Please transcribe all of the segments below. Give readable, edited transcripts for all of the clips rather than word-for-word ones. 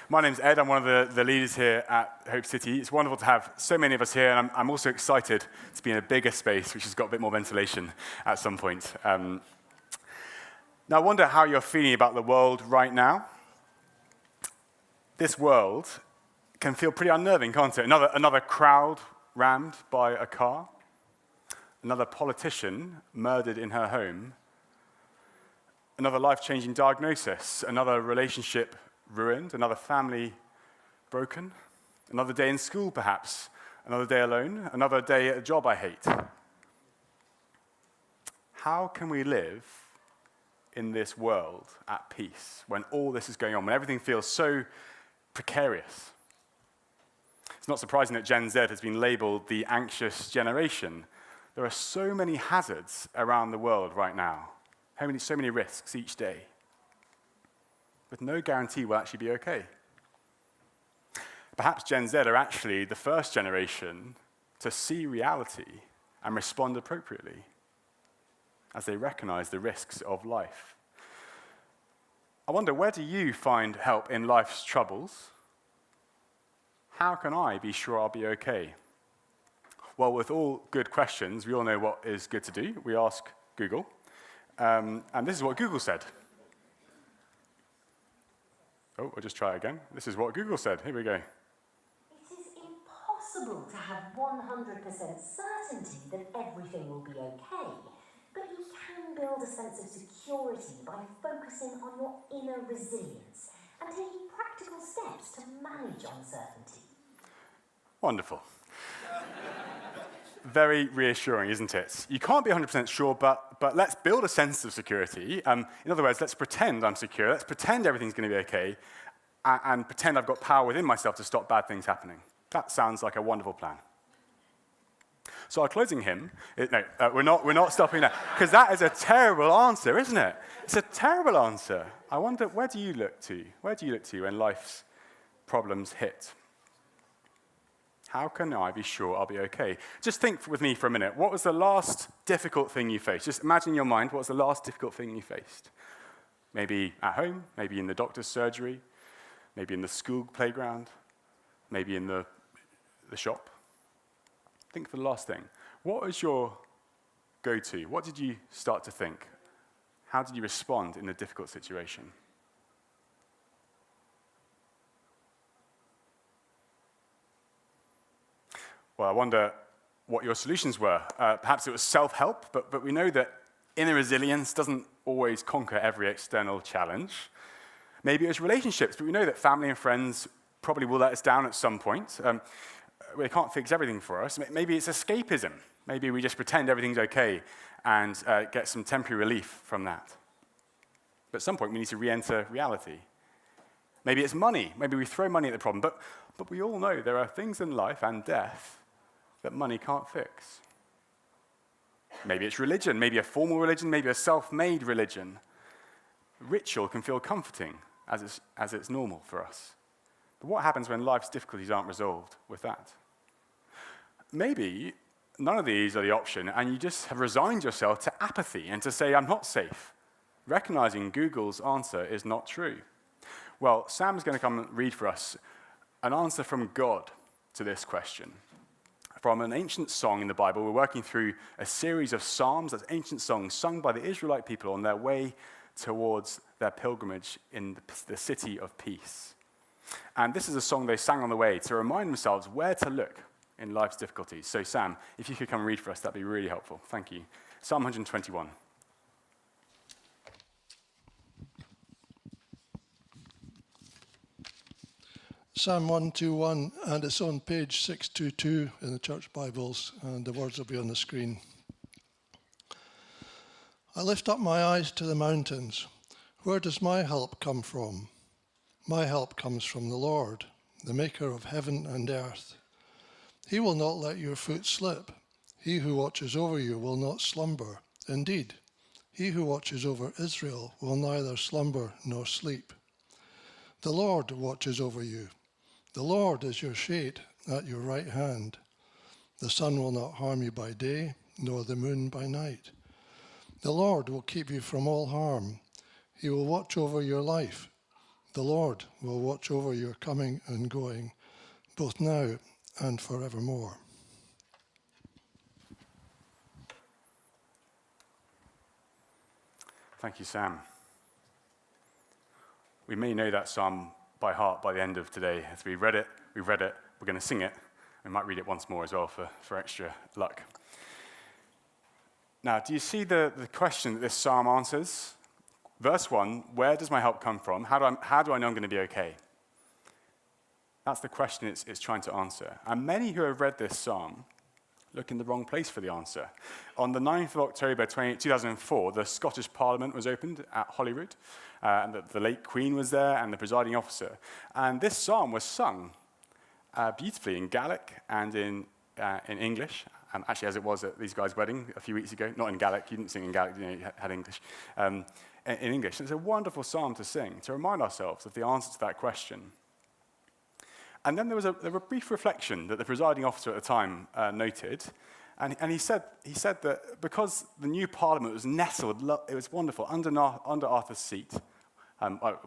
My name's Ed. I'm one of the leaders here at Hope City. It's wonderful to have so many of us here, and I'm also excited to be in a bigger space, which has got a bit more ventilation at some point. Now, I wonder how you're feeling about the world right now. This world can feel pretty unnerving, can't it? Another crowd rammed by a car, another politician murdered in her home, another life-changing diagnosis, another relationship ruined, another family broken, another day in school perhaps, another day alone, another day at a job I hate. How can we live in this world at peace when all this is going on, when everything feels so precarious? It's not surprising that Gen Z has been labeled the anxious generation. There are so many hazards around the world right now, so many risks each day, with no guarantee we'll actually be okay. Perhaps Gen Z are actually the first generation to see reality and respond appropriately as they recognize the risks of life. I wonder, where do you find help in life's troubles? How can I be sure I'll be okay? Well, with all good questions, we all know what is good to do. We ask Google. And this is what Google said. Oh, I'll just try it again. This is what Google said. Here we go. It is impossible to have 100% certainty that everything will be okay, but you can build a sense of security by focusing on your inner resilience and taking practical steps to manage uncertainty. Wonderful. Very reassuring, isn't it? You can't be 100% sure, but let's build a sense of security. In other words, let's pretend I'm secure. Let's pretend everything's going to be okay, and pretend I've got power within myself to stop bad things happening. That sounds like a wonderful plan. So our closing hymn, we're not stopping there, because that is a terrible answer, isn't it? It's a terrible answer. I wonder, where do you look to? Where do you look to when life's problems hit? How can I be sure I'll be okay? Just think with me for a minute. What was the last difficult thing you faced? Just imagine in your mind, what was the last difficult thing you faced? Maybe at home, maybe in the doctor's surgery, maybe in the school playground, maybe in the shop. Think for the last thing. What was your go-to? What did you start to think? How did you respond in a difficult situation? Well, I wonder what your solutions were. Perhaps it was self-help, but we know that inner resilience doesn't always conquer every external challenge. Maybe it was relationships, but we know that family and friends probably will let us down at some point. They can't fix everything for us. Maybe it's escapism. Maybe we just pretend everything's okay and get some temporary relief from that. But at some point, we need to re-enter reality. Maybe it's money. Maybe we throw money at the problem. But we all know there are things in life and death that money can't fix. Maybe it's religion, maybe a formal religion, maybe a self-made religion. Ritual can feel comforting as it's normal for us. But what happens when life's difficulties aren't resolved with that? Maybe none of these are the option, and you just have resigned yourself to apathy and to say, I'm not safe, recognizing Google's answer is not true. Well, Sam's going to come and read for us an answer from God to this question. From an ancient song in the Bible, we're working through a series of psalms, that's ancient songs sung by the Israelite people on their way towards their pilgrimage in the city of peace. And this is a song they sang on the way to remind themselves where to look in life's difficulties. So Sam, if you could come and read for us, that'd be really helpful. Thank you. Psalm 121. Psalm 121, and it's on page 622 in the church Bibles, and the words will be on the screen. I lift up my eyes to the mountains. Where does my help come from? My help comes from the Lord, the maker of heaven and earth. He will not let your foot slip. He who watches over you will not slumber. Indeed, he who watches over Israel will neither slumber nor sleep. The Lord watches over you. The Lord is your shade at your right hand. The sun will not harm you by day, nor the moon by night. The Lord will keep you from all harm. He will watch over your life. The Lord will watch over your coming and going, both now and forevermore. Thank you, Sam. We may know that psalm by heart by the end of today. As we've read it, we're going to sing it. We might read it once more as well for extra luck. Now, do you see the question that this psalm answers? Verse 1, where does my help come from? How do I know I'm going to be okay? That's the question it's trying to answer. And many who have read this psalm look in the wrong place for the answer. On the 9th of October 2004, the Scottish Parliament was opened at Holyrood, and the late Queen was there and the presiding officer. And this psalm was sung beautifully in Gaelic and in English, actually as it was at these guys' wedding a few weeks ago. Not in Gaelic, you didn't sing in Gaelic, you had English. In English. It's a wonderful psalm to sing, to remind ourselves of the answer to that question. And then there was a brief reflection that the presiding officer at the time noted, and he said that because the new parliament was nestled, it was wonderful, under Arthur's seat.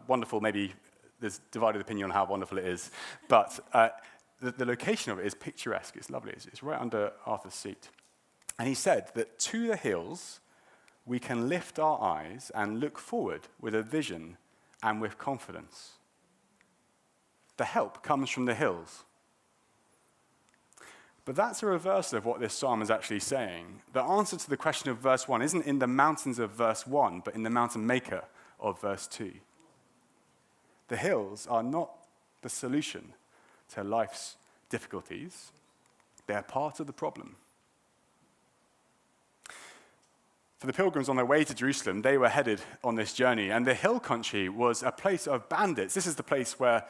Wonderful, maybe there's divided opinion on how wonderful it is, but the location of it is picturesque, it's lovely, it's right under Arthur's seat. And he said that to the hills we can lift our eyes and look forward with a vision and with confidence. The help comes from the hills. But that's a reversal of what this psalm is actually saying. The answer to the question of verse 1 isn't in the mountains of verse 1, but in the mountain maker of verse 2. The hills are not the solution to life's difficulties. They are part of the problem. For the pilgrims on their way to Jerusalem, they were headed on this journey, and the hill country was a place of bandits. This is the place where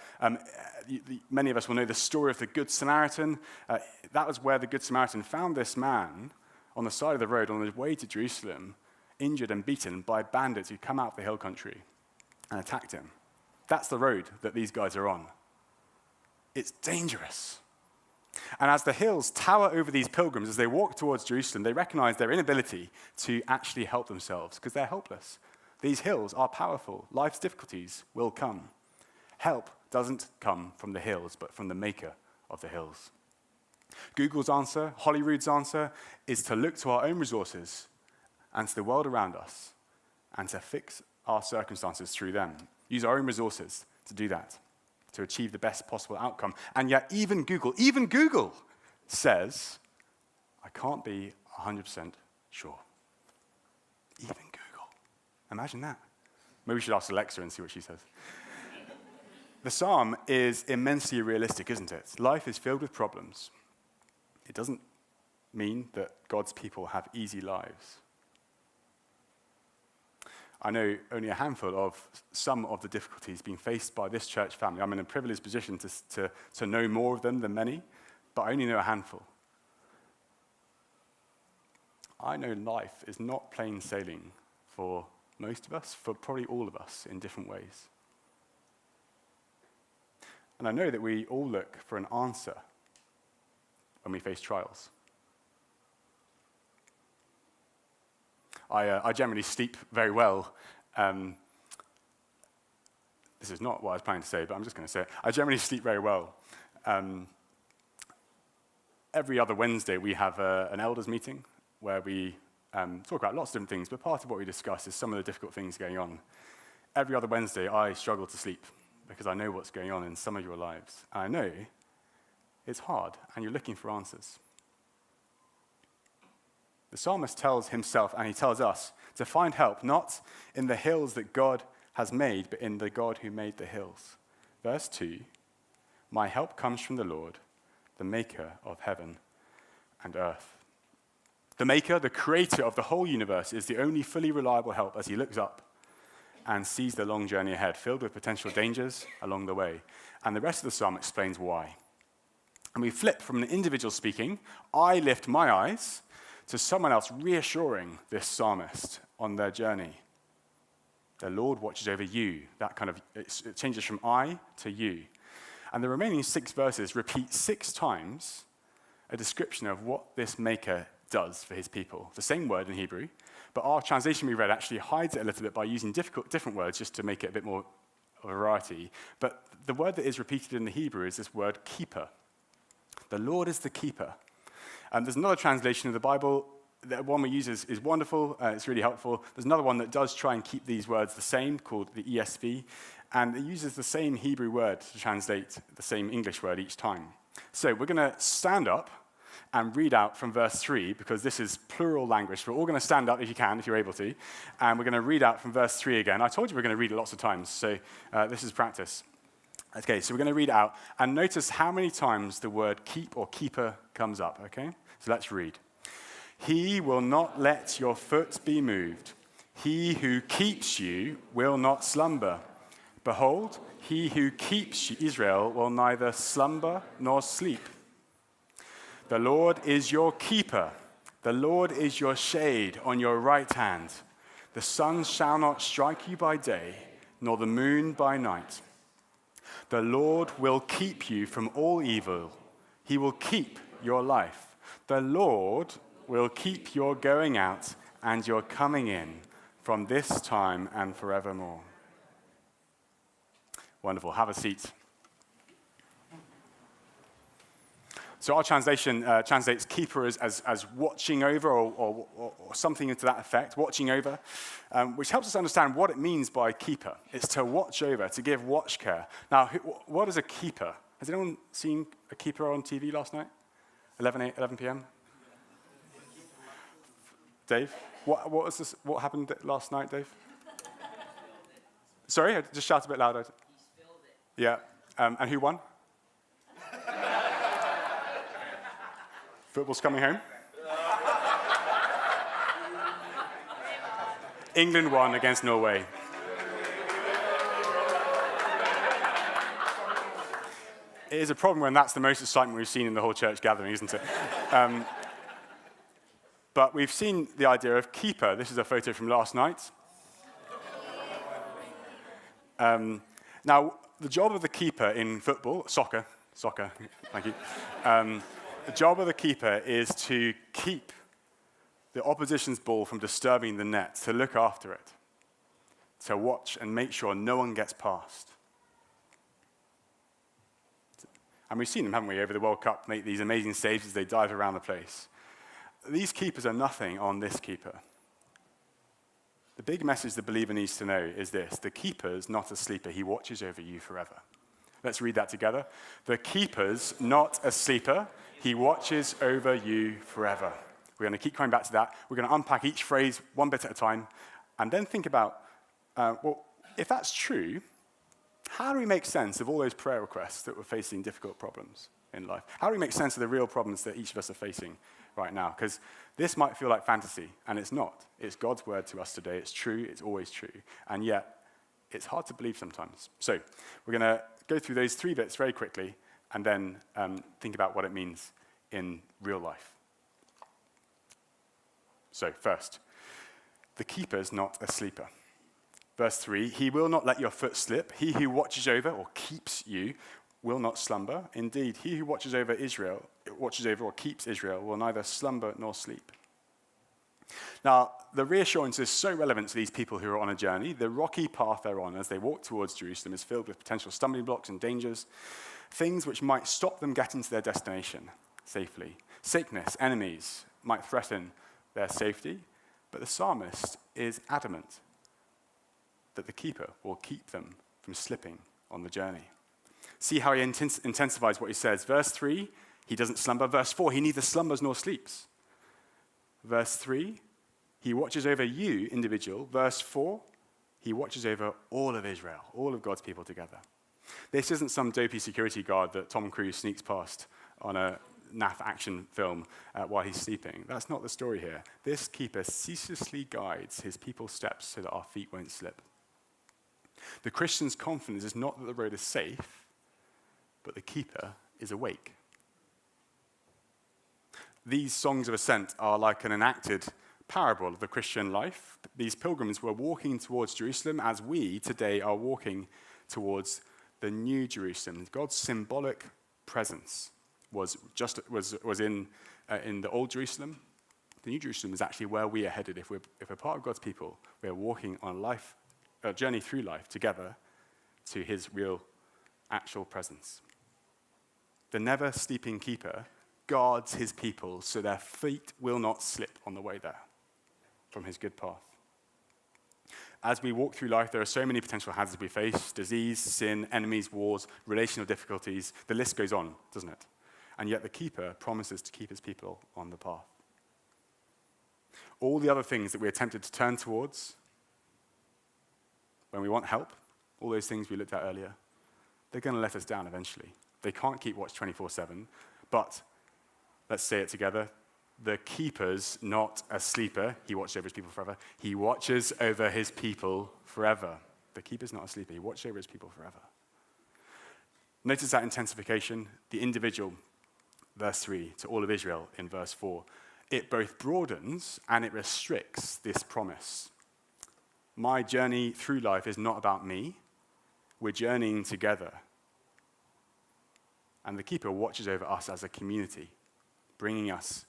many of us will know the story of the Good Samaritan. That was where the Good Samaritan found this man on the side of the road on his way to Jerusalem, injured and beaten by bandits who come out of the hill country and attacked him. That's the road that these guys are on. It's dangerous. And as the hills tower over these pilgrims, as they walk towards Jerusalem, they recognize their inability to actually help themselves because they're helpless. These hills are powerful. Life's difficulties will come. Help doesn't come from the hills, but from the maker of the hills. Google's answer, Holyrood's answer, is to look to our own resources and to the world around us and to fix our circumstances through them. Use our own resources to do that, to achieve the best possible outcome. And yet even Google says, I can't be 100% sure. Even Google. Imagine that. Maybe we should ask Alexa and see what she says. The psalm is immensely realistic, isn't it? Life is filled with problems. It doesn't mean that God's people have easy lives. I know only a handful of some of the difficulties being faced by this church family. I'm in a privileged position to know more of them than many, but I only know a handful. I know life is not plain sailing for most of us, for probably all of us in different ways. And I know that we all look for an answer when we face trials. I generally sleep very well. This is not what I was planning to say, but I'm just going to say it. I generally sleep very well. Every other Wednesday, we have an elders meeting where we talk about lots of different things, but part of what we discuss is some of the difficult things going on. Every other Wednesday, I struggle to sleep because I know what's going on in some of your lives. And I know it's hard, and you're looking for answers. The psalmist tells himself, and he tells us, to find help not in the hills that God has made, but in the God who made the hills. Verse 2, my help comes from the Lord, the maker of heaven and earth. The maker, the creator of the whole universe, is the only fully reliable help as he looks up and sees the long journey ahead, filled with potential dangers along the way. And the rest of the psalm explains why. And we flip from an individual speaking, I lift my eyes, to someone else reassuring this psalmist on their journey. The Lord watches over you. That kind of, it changes from I to you. And the remaining 6 verses repeat 6 times a description of what this maker does for his people. The same word in Hebrew, but our translation we read actually hides it a little bit by using different words just to make it a bit more a variety. But the word that is repeated in the Hebrew is this word keeper. The Lord is the keeper. There's another translation of the Bible. The one we use is wonderful. It's really helpful. There's another one that does try and keep these words the same, called the ESV. And it uses the same Hebrew word to translate the same English word each time. So we're going to stand up and read out from verse 3, because this is plural language. We're all going to stand up if you can, if you're able to. And we're going to read out from verse 3 again. I told you we're going to read it lots of times, so this is practice. Okay, so we're going to read out. And notice how many times the word keep or keeper comes up, okay? So let's read. He will not let your foot be moved. He who keeps you will not slumber. Behold, he who keeps Israel will neither slumber nor sleep. The Lord is your keeper. The Lord is your shade on your right hand. The sun shall not strike you by day, nor the moon by night. The Lord will keep you from all evil. He will keep your life. The Lord will keep your going out and your coming in from this time and forevermore. Wonderful. Have a seat. So our translation translates keeper as watching over or something to that effect, watching over, which helps us understand what it means by keeper. It's to watch over, to give watch care. Now, what is a keeper? Has anyone seen a keeper on TV last night? 11 p.m.? Dave? What happened last night, Dave? Sorry, just shout a bit louder. He spilled it. Yeah. And who won? Football's coming home. England won against Norway. It is a problem when that's the most excitement we've seen in the whole church gathering, isn't it? But we've seen the idea of keeper. This is a photo from last night. Now, the job of the keeper in football, soccer, thank you. The job of the keeper is to keep the opposition's ball from disturbing the net, to look after it, to watch and make sure no one gets past. And we've seen them, haven't we, over the World Cup, make these amazing saves as they dive around the place. These keepers are nothing on this keeper. The big message the believer needs to know is this: the keeper's not a sleeper. He watches over you forever. Let's read that together. The keeper's not a sleeper. He watches over you forever. We're going to keep coming back to that. We're going to unpack each phrase one bit at a time, and then think about, if that's true, how do we make sense of all those prayer requests that we're facing difficult problems in life? How do we make sense of the real problems that each of us are facing right now? Because this might feel like fantasy, and it's not. It's God's word to us today. It's true. It's always true. And yet, it's hard to believe sometimes. So we're going to go through those three bits very quickly, and then think about what it means in real life. So first, the keeper's not a sleeper. Verse 3, he will not let your foot slip. He who watches over or keeps you will not slumber. Indeed, he who watches over or keeps Israel will neither slumber nor sleep. Now, the reassurance is so relevant to these people who are on a journey. The rocky path they're on as they walk towards Jerusalem is filled with potential stumbling blocks and dangers, things which might stop them getting to their destination safely. Sickness, enemies might threaten their safety, but the psalmist is adamant that the keeper will keep them from slipping on the journey. See how he intensifies what he says. Verse 3, he doesn't slumber. Verse 4, he neither slumbers nor sleeps. Verse 3, he watches over you, individual. Verse 4, he watches over all of Israel, all of God's people together. This isn't some dopey security guard that Tom Cruise sneaks past on a naff action film while he's sleeping. That's not the story here. This keeper ceaselessly guides his people's steps so that our feet won't slip. The Christian's confidence is not that the road is safe, but the keeper is awake. These songs of ascent are like an enacted parable of the Christian life. These pilgrims were walking towards Jerusalem as we today are walking towards the new Jerusalem. God's symbolic presence was in the old Jerusalem. The new Jerusalem is actually where we are headed. If we're part of God's people, we're walking on a journey through life together to his real, actual presence. The never sleeping keeper guards his people so their feet will not slip on the way there from his good path. As we walk through life, there are so many potential hazards we face: disease, sin, enemies, wars, relational difficulties. The list goes on, doesn't it? And yet the keeper promises to keep his people on the path. All the other things that we're tempted to turn towards when we want help, all those things we looked at earlier, they're going to let us down eventually. They can't keep watch 24/7, but let's say it together. The keeper's not a sleeper. He watches over his people forever. He watches over his people forever. The keeper's not a sleeper. He watches over his people forever. Notice that intensification. The individual, verse 3, to all of Israel in verse 4. It both broadens and it restricts this promise. My journey through life is not about me. We're journeying together. And the keeper watches over us as a community, bringing us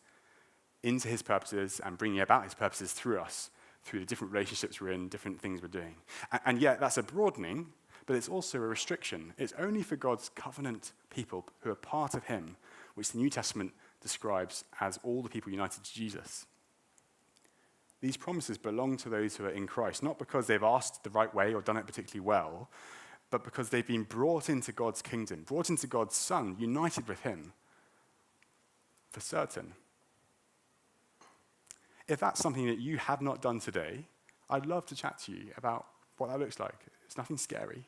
into his purposes and bringing about his purposes through us, through the different relationships we're in, different things we're doing. And yet that's a broadening, but it's also a restriction. It's only for God's covenant people who are part of him, which the New Testament describes as all the people united to Jesus. These promises belong to those who are in Christ, not because they've asked the right way or done it particularly well, but because they've been brought into God's kingdom, brought into God's Son, united with him, for certain. If that's something that you have not done today, I'd love to chat to you about what that looks like. It's nothing scary.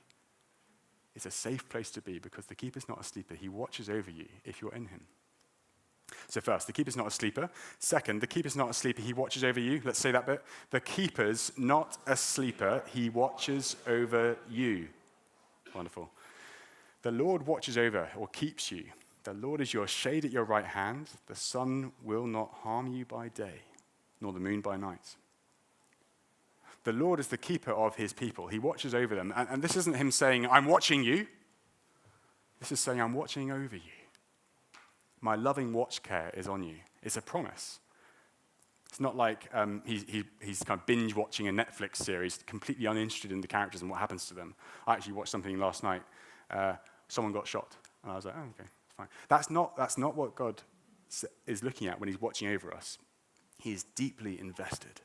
It's a safe place to be because the keeper's not a sleeper. He watches over you if you're in him. So first, the keeper's not a sleeper. Second, the keeper's not a sleeper. He watches over you. Let's say that bit. The keeper's not a sleeper. He watches over you. Wonderful. The Lord watches over or keeps you. The Lord is your shade at your right hand. The sun will not harm you by day, nor the moon by night. The Lord is the keeper of his people. He watches over them. And this isn't him saying, I'm watching you. This is saying, I'm watching over you. My loving watch care is on you. It's a promise. It's not like he's kind of binge watching a Netflix series, completely uninterested in the characters and what happens to them. I actually watched something last night. Someone got shot. And I was like, oh, okay, fine. That's not what God is looking at when he's watching over us. He is deeply invested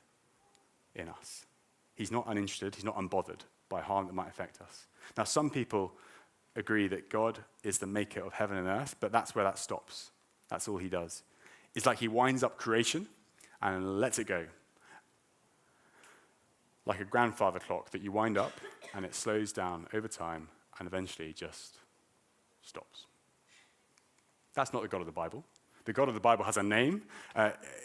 in us. He's not uninterested. He's not unbothered by harm that might affect us. Now, some people agree that God is the maker of heaven and earth, but that's where that stops. That's all he does. It's like he winds up creation and lets it go. Like a grandfather clock that you wind up and it slows down over time and eventually just stops. That's not the God of the Bible. The God of the Bible has a name.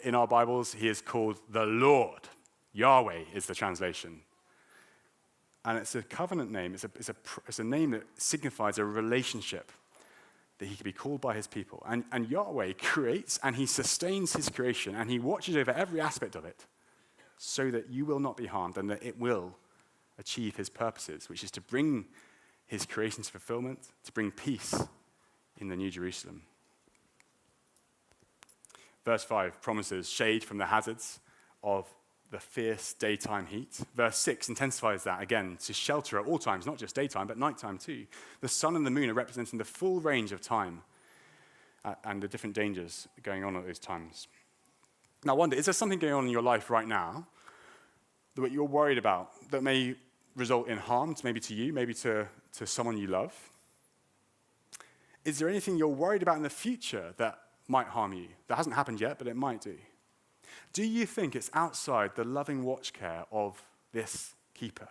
In our Bibles, he is called the Lord. Yahweh is the translation. And it's a covenant name. It's a name that signifies a relationship that he can be called by his people. And Yahweh creates and he sustains his creation and he watches over every aspect of it so that you will not be harmed and that it will achieve his purposes, which is to bring his creation to fulfillment, to bring peace in the New Jerusalem. Verse 5 promises shade from the hazards of the fierce daytime heat. Verse 6 intensifies that again to shelter at all times, not just daytime, but nighttime too. The sun and the moon are representing the full range of time and the different dangers going on at those times. Now I wonder, is there something going on in your life right now that you're worried about that may result in harm, maybe to you, maybe to someone you love? Is there anything you're worried about in the future that might harm you? That hasn't happened yet, but it might do. Do you think it's outside the loving watch care of this keeper?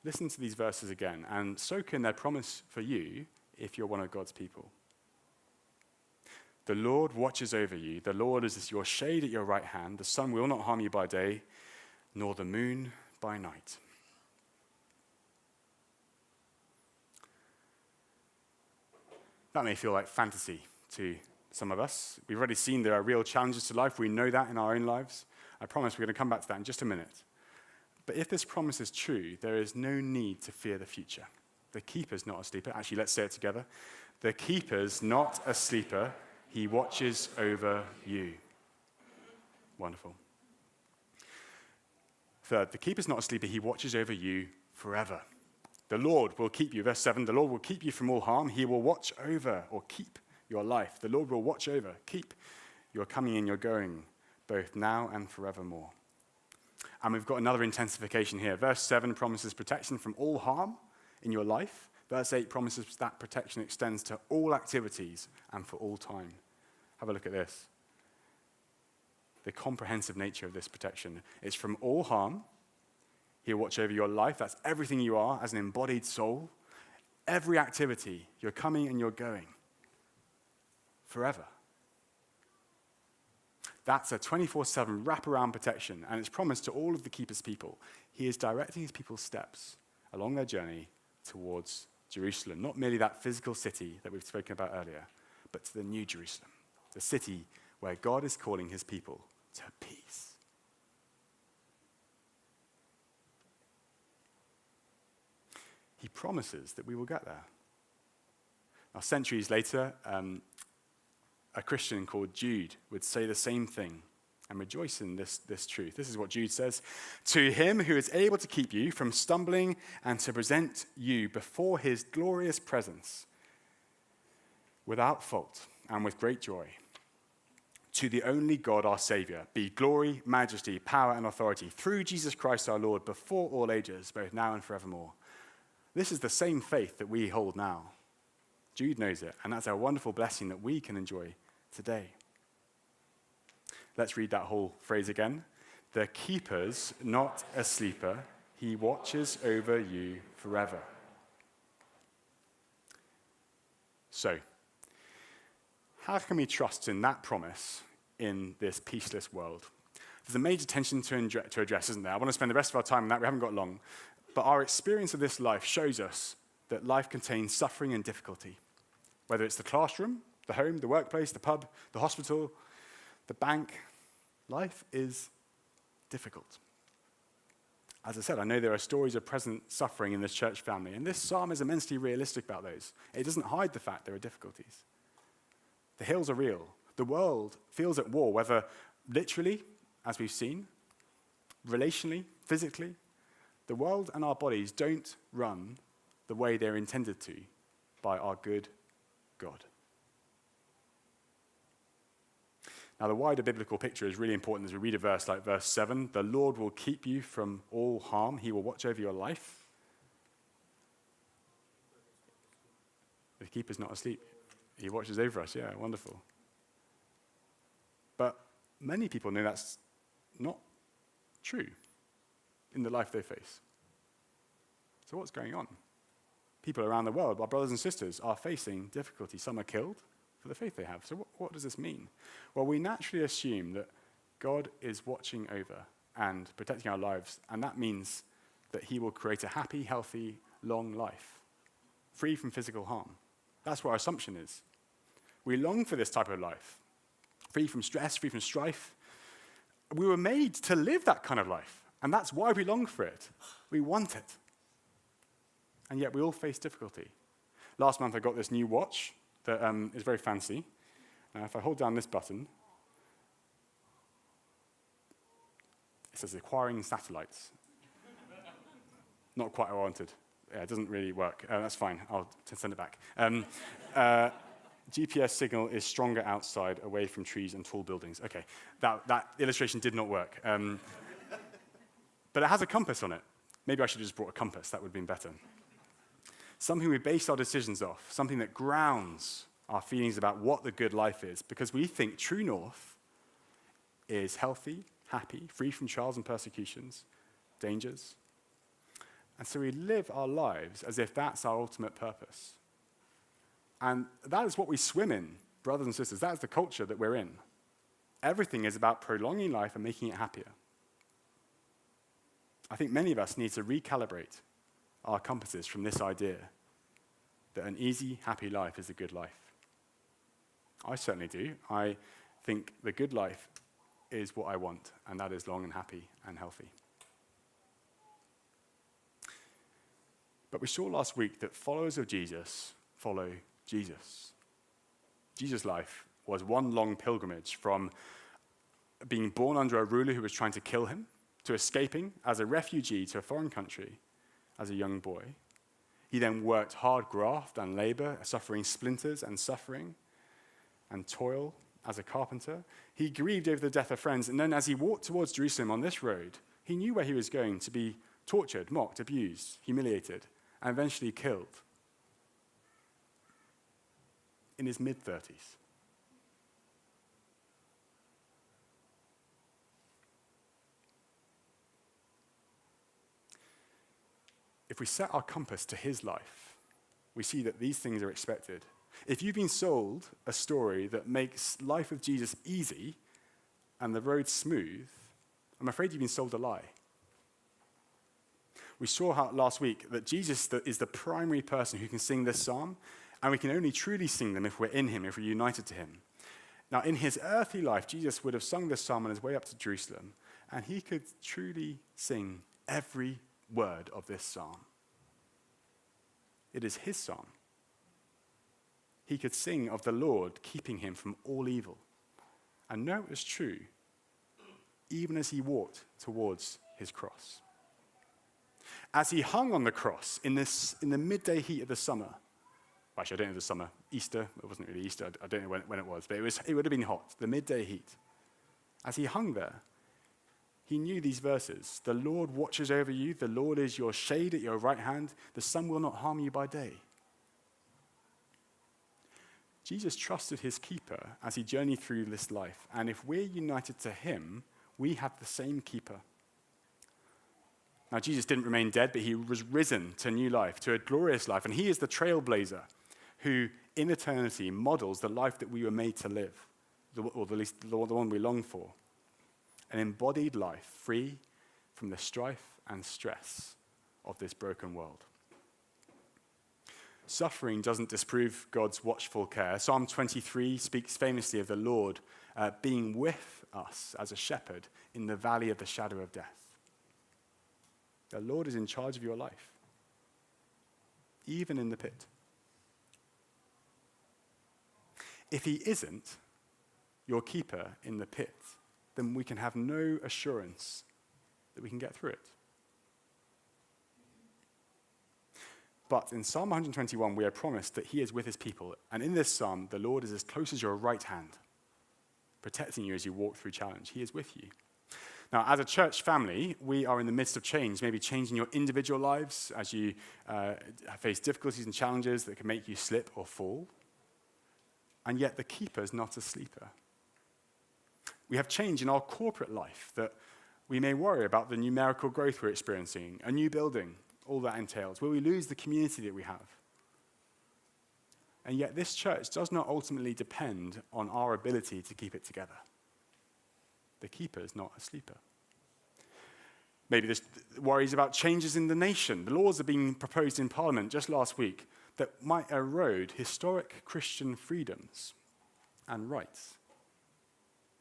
Listen to these verses again and soak in their promise for you if you're one of God's people. The Lord watches over you. The Lord is your shade at your right hand. The sun will not harm you by day, nor the moon by night. That may feel like fantasy to some of us. We've already seen there are real challenges to life. We know that in our own lives. I promise we're going to come back to that in just a minute. But if this promise is true, there is no need to fear the future. The keeper's not a sleeper. Actually, let's say it together. The keeper's not a sleeper. He watches over you. Wonderful. Third, the keeper's not a sleeper. He watches over you forever. The Lord will keep you. Verse 7, the Lord will keep you from all harm. He will watch over or keep your life. The Lord will watch over, keep your coming and your going, both now and forevermore. And we've got another intensification here. Verse 7 promises protection from all harm in your life. Verse 8 promises that protection extends to all activities and for all time. Have a look at this. The comprehensive nature of this protection is from all harm. He'll watch over your life. That's everything you are as an embodied soul. Every activity, your coming and your going. Forever. That's a 24/7 wraparound protection, and it's promised to all of the keeper's people. He is directing his people's steps along their journey towards Jerusalem, not merely that physical city that we've spoken about earlier, but to the new Jerusalem, the city where God is calling his people to peace. He promises that we will get there. Now, centuries later, a Christian called Jude would say the same thing and rejoice in this truth. This is what Jude says. To him who is able to keep you from stumbling and to present you before his glorious presence without fault and with great joy. To the only God our Savior be glory, majesty, power, and authority through Jesus Christ our Lord before all ages, both now and forevermore. This is the same faith that we hold now. Jude knows it, and that's a wonderful blessing that we can enjoy today. Let's read that whole phrase again. The keeper's not a sleeper. He watches over you forever. So, how can we trust in that promise in this peaceless world? There's a major tension to address, isn't there? I want to spend the rest of our time on that. We haven't got long. But our experience of this life shows us that life contains suffering and difficulty. Whether it's the classroom, the home, the workplace, the pub, the hospital, the bank, life is difficult. As I said, I know there are stories of present suffering in this church family, and this psalm is immensely realistic about those. It doesn't hide the fact there are difficulties. The hills are real. The world feels at war, whether literally, as we've seen, relationally, physically. The world and our bodies don't run the way they're intended to by our good God. Now, the wider biblical picture is really important as we read a verse like verse 7. The Lord will keep you from all harm. He will watch over your life. The keeper's not asleep. He watches over us. Yeah, wonderful. But many people know that's not true in the life they face. So what's going on? People around the world, our brothers and sisters, are facing difficulty. Some are killed for the faith they have. So what does this mean? Well, we naturally assume that God is watching over and protecting our lives, and that means that he will create a happy, healthy, long life, free from physical harm. That's what our assumption is. We long for this type of life, free from stress, free from strife. We were made to live that kind of life, and that's why we long for it. We want it. And yet we all face difficulty. Last month I got this new watch that is very fancy. If I hold down this button, it says acquiring satellites. Not quite what I wanted. Yeah, it doesn't really work. That's fine. I'll send it back. GPS signal is stronger outside, away from trees and tall buildings. Okay, that illustration did not work. But it has a compass on it. Maybe I should have just brought a compass. That would have been better. Something we base our decisions off, something that grounds our feelings about what the good life is, because we think true north is healthy, happy, free from trials and persecutions, dangers. And so we live our lives as if that's our ultimate purpose. And that is what we swim in, brothers and sisters. That is the culture that we're in. Everything is about prolonging life and making it happier. I think many of us need to recalibrate our compasses from this idea that an easy, happy life is a good life. I certainly do. I think the good life is what I want, and that is long and happy and healthy. But we saw last week that followers of Jesus follow Jesus. Jesus' life was one long pilgrimage from being born under a ruler who was trying to kill him, to escaping as a refugee to a foreign country as a young boy, He then worked hard graft and labor, suffering splinters and suffering and toil as a carpenter. He grieved over the death of friends, and then as he walked towards Jerusalem on this road, he knew where he was going to be tortured, mocked, abused, humiliated, and eventually killed in his mid-30s. If we set our compass to his life, we see that these things are expected. If you've been sold a story that makes life with Jesus easy and the road smooth, I'm afraid you've been sold a lie. We saw how last week that Jesus is the primary person who can sing this psalm, and we can only truly sing them if we're in him, if we're united to him. Now, in his earthly life, Jesus would have sung this psalm on his way up to Jerusalem, and he could truly sing every word of this psalm. It is his psalm. He could sing of the Lord keeping him from all evil, and know it was true, even as he walked towards his cross. As he hung on the cross in the midday heat of the summer, actually I don't know the summer, Easter, it wasn't really Easter, I don't know when it was, but it would have been hot, the midday heat. As he hung there, he knew these verses. The Lord watches over you, the Lord is your shade at your right hand, the sun will not harm you by day. Jesus trusted his keeper as he journeyed through this life, and if we're united to him, we have the same keeper. Now, Jesus didn't remain dead, but he was risen to new life, to a glorious life, and he is the trailblazer who, in eternity, models the life that we were made to live, or at least the one we long for. An embodied life free from the strife and stress of this broken world. Suffering doesn't disprove God's watchful care. Psalm 23 speaks famously of the Lord being with us as a shepherd in the valley of the shadow of death. The Lord is in charge of your life, even in the pit. If he isn't your keeper in the pit, then we can have no assurance that we can get through it. But in Psalm 121, we are promised that he is with his people. And in this psalm, the Lord is as close as your right hand, protecting you as you walk through challenge. He is with you. Now, as a church family, we are in the midst of change, maybe change in your individual lives as you face difficulties and challenges that can make you slip or fall. And yet the keeper is not a sleeper. We have change in our corporate life that we may worry about the numerical growth we're experiencing, a new building, all that entails. Will we lose the community that we have? And yet this church does not ultimately depend on our ability to keep it together. The keeper is not a sleeper. Maybe there's worries about changes in the nation. The laws are being proposed in Parliament just last week that might erode historic Christian freedoms and rights.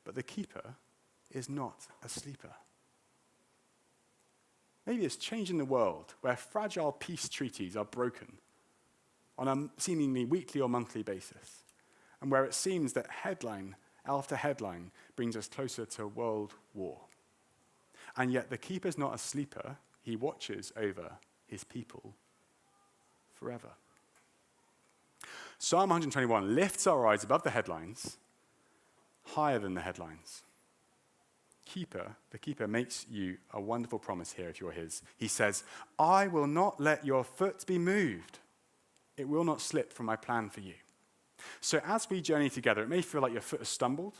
But the keeper is not a sleeper. Maybe it's change in the world where fragile peace treaties are broken on a seemingly weekly or monthly basis, and where it seems that headline after headline brings us closer to world war. And yet the keeper's not a sleeper. He watches over his people forever. Psalm 121 lifts our eyes above the headlines, higher than the headlines. The keeper makes you a wonderful promise here if you're his. He says, I will not let your foot be moved. It will not slip from my plan for you. So as we journey together, it may feel like your foot has stumbled,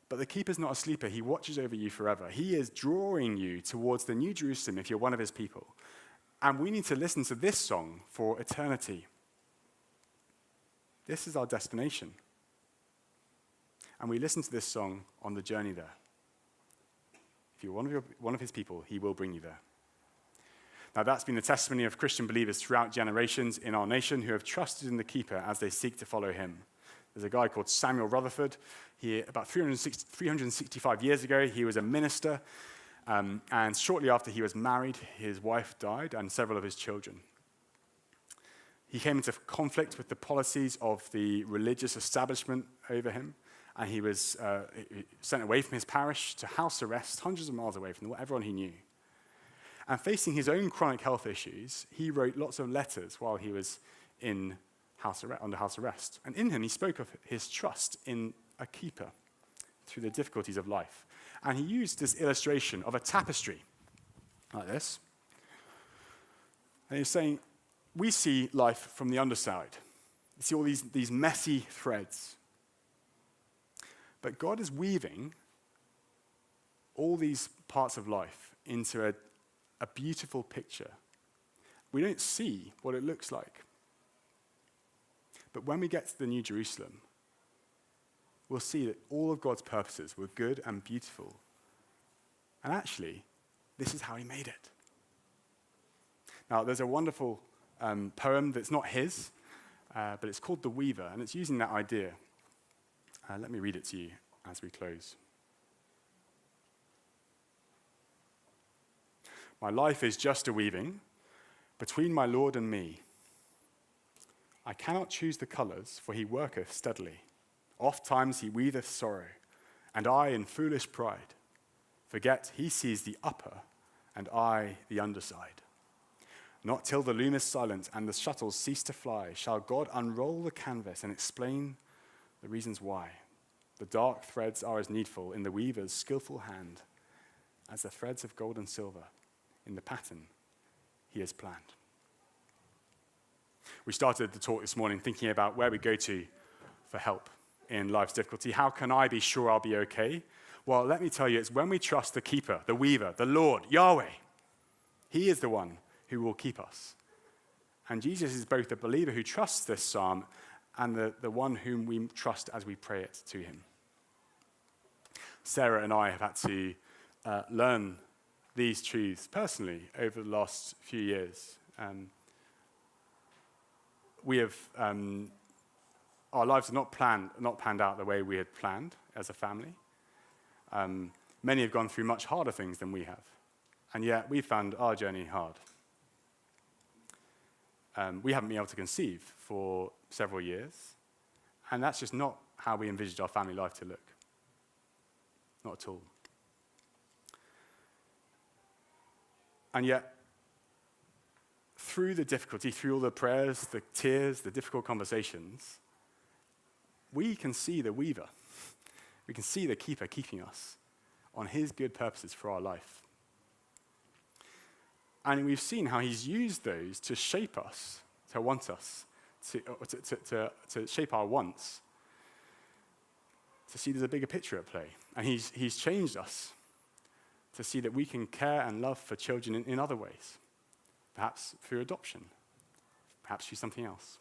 but the keeper's not a sleeper. He watches over you forever. He is drawing you towards the New Jerusalem if you're one of his people. And we need to listen to this song for eternity. This is our destination. And we listen to this song on the journey there. If you're one of his people, he will bring you there. Now, that's been the testimony of Christian believers throughout generations in our nation who have trusted in the keeper as they seek to follow him. There's a guy called Samuel Rutherford. About 365 years ago, he was a minister, and shortly after he was married, his wife died and several of his children. He came into conflict with the policies of the religious establishment over him, and he was sent away from his parish to house arrest, hundreds of miles away from everyone he knew. And facing his own chronic health issues, he wrote lots of letters while he was under house arrest. And in him, he spoke of his trust in a keeper through the difficulties of life. And he used this illustration of a tapestry, like this. And he's saying, we see life from the underside. You see all these messy threads. But God is weaving all these parts of life into a beautiful picture. We don't see what it looks like. But when we get to the New Jerusalem, we'll see that all of God's purposes were good and beautiful. And actually, this is how he made it. Now, there's a wonderful poem that's not his, but it's called The Weaver, and it's using that idea. Let me read it to you as we close. My life is just a weaving between my Lord and me. I cannot choose the colours, for he worketh steadily. Oft times he weaveth sorrow, and I in foolish pride forget he sees the upper, and I the underside. Not till the loom is silent and the shuttles cease to fly shall God unroll the canvas and explain the reasons why. The dark threads are as needful in the weaver's skillful hand as the threads of gold and silver in the pattern he has planned. We started the talk this morning thinking about where we go to for help in life's difficulty. How can I be sure I'll be okay? Well, let me tell you, it's when we trust the keeper, the weaver, the Lord, Yahweh. He is the one who will keep us. And Jesus is both the believer who trusts this psalm and the one whom we trust as we pray it to him. Sarah and I have had to learn these truths personally over the last few years. Our lives are not panned out the way we had planned as a family. Many have gone through much harder things than we have, and yet we found our journey hard. We haven't been able to conceive for several years, and that's just not how we envisaged our family life to look. Not at all. And yet, through the difficulty, through all the prayers, the tears, the difficult conversations, we can see the weaver. We can see the keeper keeping us on his good purposes for our life. And we've seen how he's used those to shape us, to want us, to shape our wants, to see there's a bigger picture at play. And he's changed us to see that we can care and love for children in other ways, perhaps through adoption, perhaps through something else.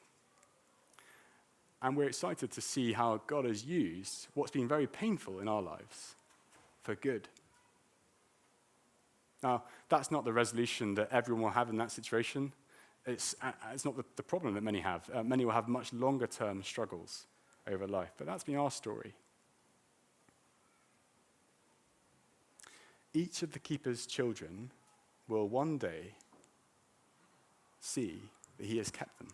And we're excited to see how God has used what's been very painful in our lives for good. Now, that's not the resolution that everyone will have in that situation. It's not the problem that many have. Many will have much longer-term struggles over life, but that's been our story. Each of the keeper's children will one day see that he has kept them.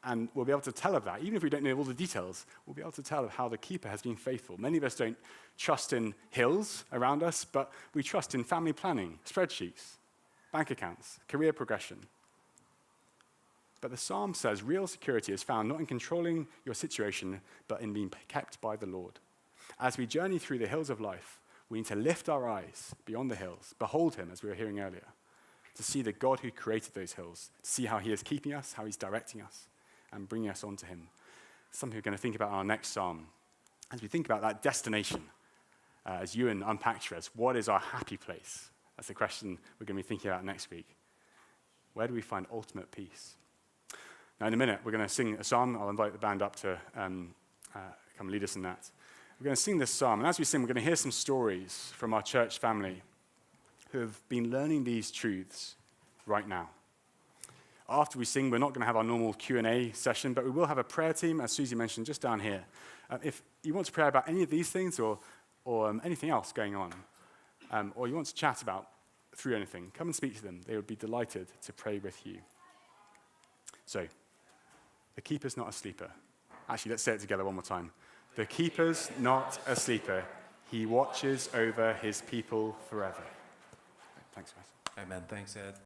And we'll be able to tell of that. Even if we don't know all the details, we'll be able to tell of how the keeper has been faithful. Many of us don't trust in hills around us, but we trust in family planning, spreadsheets, bank accounts, career progression. But the psalm says real security is found not in controlling your situation, but in being kept by the Lord. As we journey through the hills of life, we need to lift our eyes beyond the hills, behold him, as we were hearing earlier, to see the God who created those hills, to see how he is keeping us, how he's directing us, and bringing us onto him. Something we're going to think about in our next psalm. As we think about that destination, as Ewan unpacked for us, what is our happy place? That's the question we're going to be thinking about next week. Where do we find ultimate peace? Now, in a minute, we're going to sing a psalm. I'll invite the band up to come lead us in that. We're going to sing this psalm, and as we sing, we're going to hear some stories from our church family who have been learning these truths right now. After we sing, we're not going to have our normal Q&A session, but we will have a prayer team, as Susie mentioned, just down here. If you want to pray about any of these things or anything else going on, or you want to chat about through anything, come and speak to them. They would be delighted to pray with you. So, the keeper's not a sleeper. Actually, let's say it together one more time. The keeper's not a sleeper. He watches over his people forever. Thanks, guys. Amen. Thanks, Ed.